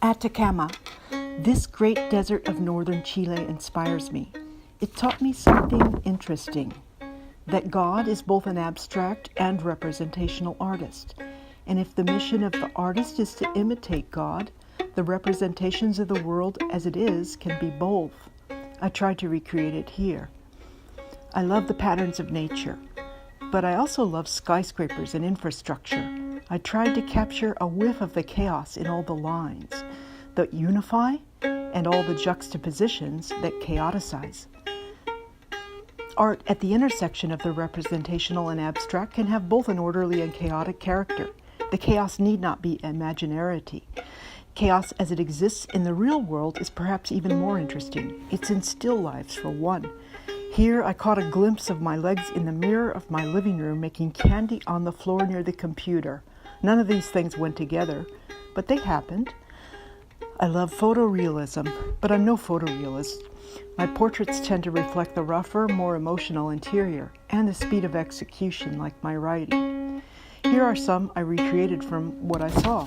Atacama. This great desert of northern Chile inspires me. It taught me something interesting, that God is both an abstract and representational artist. And if the mission of the artist is to imitate God, the representations of the world as it is can be both. I tried to recreate it here. I love the patterns of nature, but I also love skyscrapers and infrastructure. I tried to capture a whiff of the chaos in all the lines that unify and all the juxtapositions that chaoticize. Art at the intersection of the representational and abstract can have both an orderly and chaotic character. The chaos need not be imaginarity. Chaos as it exists in the real world is perhaps even more interesting. It's in still lives, for one. Here I caught a glimpse of my legs in the mirror of my living room making candy on the floor near the computer. None of these things went together, but they happened. I love photorealism, but I'm no photorealist. My portraits tend to reflect the rougher, more emotional interior and the speed of execution like my writing. Here are some I recreated from what I saw.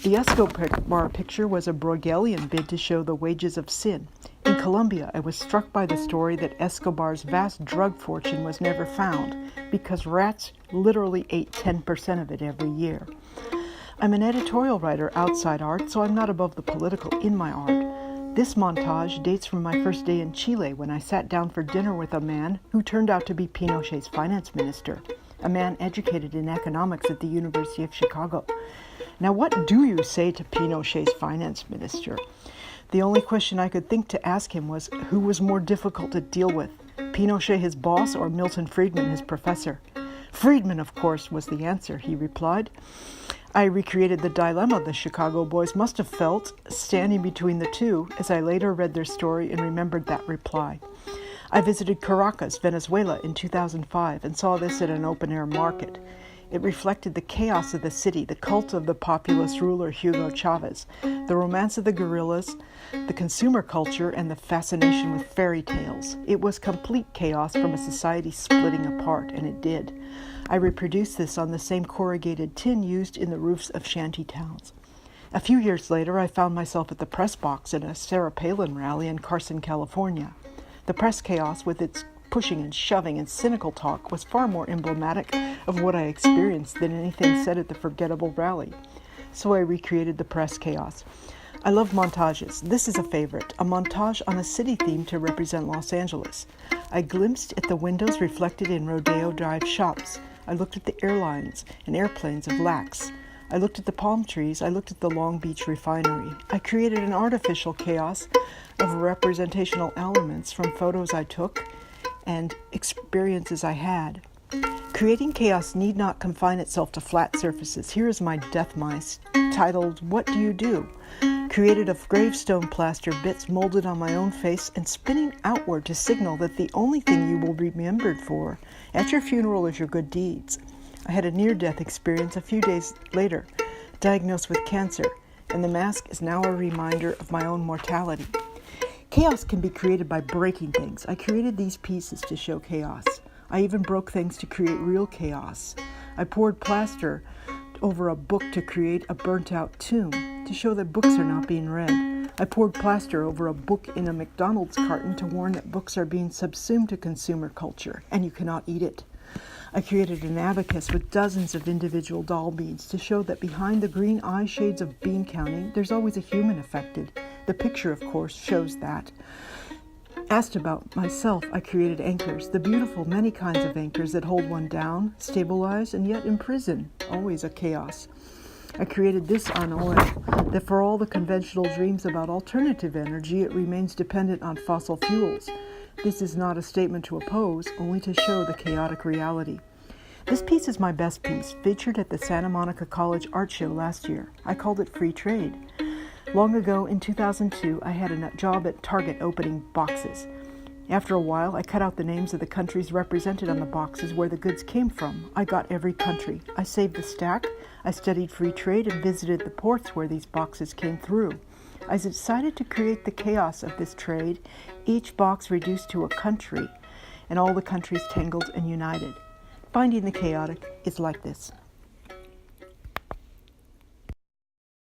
The Escobar picture was a Bruegelian bid to show the wages of sin. In Colombia, I was struck by the story that Escobar's vast drug fortune was never found because rats literally ate 10% of it every year. I'm an editorial writer outside art, so I'm not above the political in my art. This montage dates from my first day in Chile when I sat down for dinner with a man who turned out to be Pinochet's finance minister, a man educated in economics at the University of Chicago. Now, what do you say to Pinochet's finance minister? The only question I could think to ask him was who was more difficult to deal with, Pinochet his boss or Milton Friedman his professor? Friedman, of course, was the answer, he replied. I recreated the dilemma the Chicago boys must have felt standing between the two as I later read their story and remembered that reply. I visited Caracas, Venezuela in 2005 and saw this at an open-air market. It reflected the chaos of the city, the cult of the populist ruler Hugo Chavez, the romance of the guerrillas, the consumer culture, and the fascination with fairy tales. It was complete chaos from a society splitting apart, and it did. I reproduced this on the same corrugated tin used in the roofs of shanty towns. A few years later, I found myself at the press box at a Sarah Palin rally in Carson, California. The press chaos, with its pushing and shoving and cynical talk, was far more emblematic of what I experienced than anything said at the forgettable rally. So I recreated the press chaos. I love montages. This is a favorite, a montage on a city theme to represent Los Angeles. I glimpsed at the windows reflected in Rodeo Drive shops. I looked at the airlines and airplanes of LAX. I looked at the palm trees. I looked at the Long Beach refinery. I created an artificial chaos of representational elements from photos I took and experiences I had. Creating chaos need not confine itself to flat surfaces. Here is my death mice, titled, What Do You Do? Created of gravestone plaster bits molded on my own face and spinning outward to signal that the only thing you will be remembered for at your funeral is your good deeds. I had a near-death experience a few days later, diagnosed with cancer, and the mask is now a reminder of my own mortality. Chaos can be created by breaking things. I created these pieces to show chaos. I even broke things to create real chaos. I poured plaster over a book to create a burnt-out tomb, to show that books are not being read. I poured plaster over a book in a McDonald's carton to warn that books are being subsumed to consumer culture, and you cannot eat it. I created an abacus with dozens of individual doll beads to show that behind the green eye shades of bean counting, there's always a human affected. The picture, of course, shows that. Asked about myself, I created anchors, the beautiful many kinds of anchors that hold one down, stabilize, and yet imprison, always a chaos. I created this on oil, that for all the conventional dreams about alternative energy, it remains dependent on fossil fuels. This is not a statement to oppose, only to show the chaotic reality. This piece is my best piece, featured at the Santa Monica College Art Show last year. I called it Free Trade. Long ago, in 2002, I had a job at Target opening boxes. After a while, I cut out the names of the countries represented on the boxes where the goods came from. I got every country. I saved the stack. I studied free trade and visited the ports where these boxes came through. I decided to create the chaos of this trade, each box reduced to a country, and all the countries tangled and united. Finding the chaotic is like this.